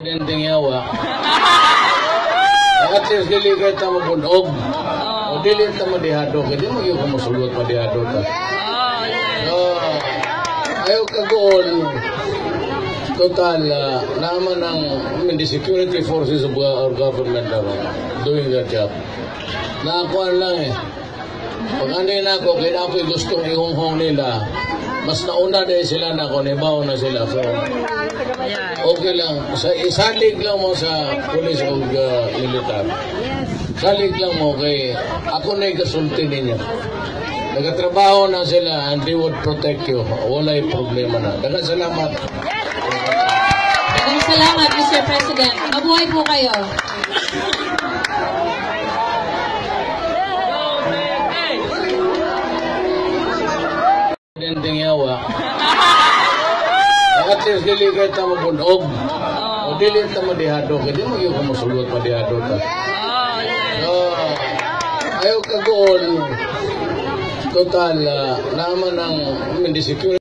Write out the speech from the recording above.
Dendeng yawa. At least dili kay ta mabunog. O dili ta madihado kay di mo gyud ka mosulot madihado ta. Ayaw kagoon. Total naman ang the security forces of our government doing their job. Nakakuan lang eh. Pag anday na ako, kaya ako'y gustong ihonghong nila, mas nauna dahil sila na ako, nibaw na sila. So, okay lang. Isalig lang mo sa police o militar. Salig lang mo kay ako na ikasulti ninyo. Nagatrabaho na sila and they would protect you. Wala'y problema na. Daghang salamat. Daghang salamat, Mr. President. Mabuhay po kayo. Dendeng yawa. At least dili kay ta mabunog. O dili ta madihado kay di mo gyud ka mosulot madihado ta. Ayaw kagoon. Total naman ang the security